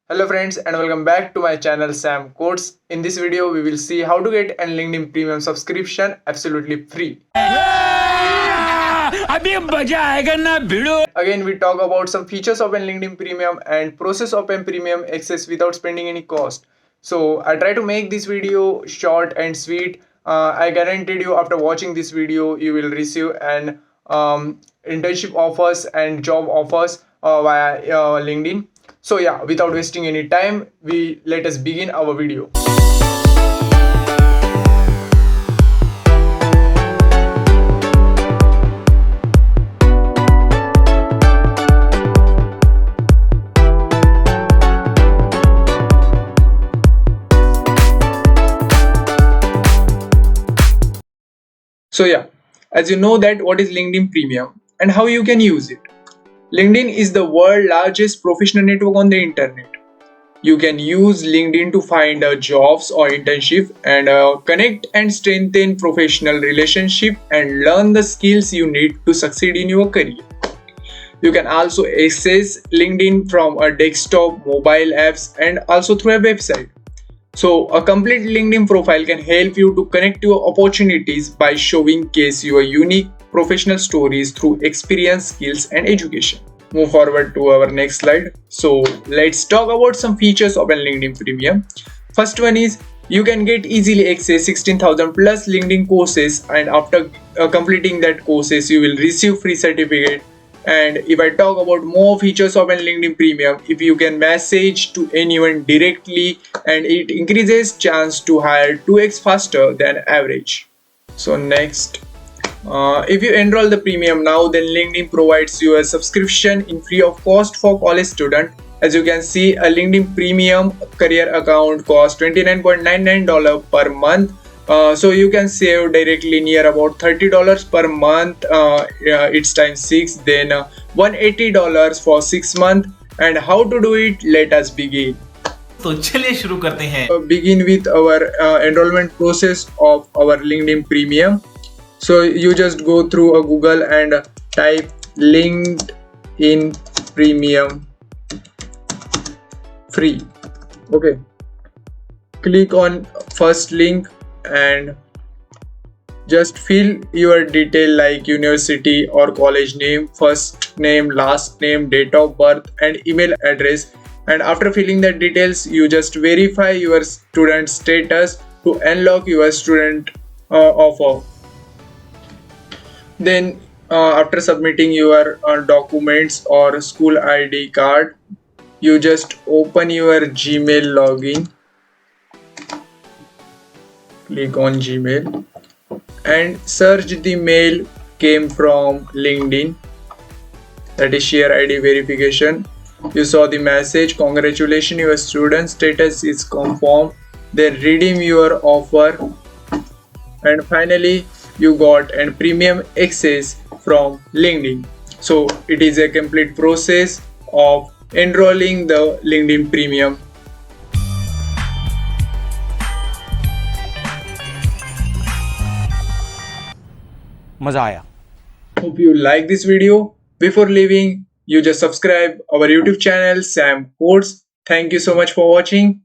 Hello friends and welcome back to my channel Sam Codes. In this video we will see how to get an LinkedIn premium subscription absolutely free. Again we talk about some features of an LinkedIn premium and process of an premium access without spending any cost. So I try to make this video short and sweet. I guaranteed you after watching this video you will receive an internship offers and job offers via LinkedIn. So yeah, without wasting any time, let us begin our video. So yeah, as you know that what is LinkedIn Premium and how you can use it. LinkedIn is the world's largest professional network on the internet. You can use LinkedIn to find jobs or internship and connect and strengthen professional relationship and learn the skills you need to succeed in your career. You can also access LinkedIn from a desktop, mobile apps and also through a website. So a complete LinkedIn profile can help you to connect your opportunities by showing case your unique professional stories through experience, skills and education. Move forward to our next slide. So let's talk about some features of a LinkedIn Premium. First one is you can get easily access 16,000 plus LinkedIn courses, and after completing that courses you will receive free certificate. And if I talk about more features of a LinkedIn Premium, if you can message to anyone directly and it increases chance to hire 2x faster than average. So next, if you enroll the premium now, then LinkedIn provides you a subscription in free of cost for college student. As you can see, a LinkedIn Premium career account costs $29.99 per month. So you can save directly near about $30 per month. It's times 6, then $180 for 6 months. And how to do it? Let us begin. तो चलिए शुरू करते हैं. Begin with our enrollment process of our LinkedIn Premium. So you just go through a Google and type LinkedIn Premium free. Okay. Click on first link and just fill your detail like university or college name, first name, last name, date of birth and email address. And after filling the details, you just verify your student status to unlock your student offer. Then after submitting your documents or school ID card, you just open your Gmail login, click on Gmail and search the mail came from LinkedIn, that is share ID verification. You saw the message, congratulations, your student status is confirmed. Then redeem your offer and finally you got a premium access from LinkedIn. So it is a complete process of enrolling the LinkedIn Premium. मजा आया. Hope you like this video. Before leaving, you just subscribe our YouTube channel Sam Codes. Thank you so much for watching.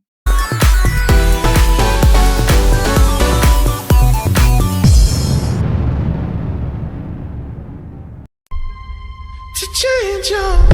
To change your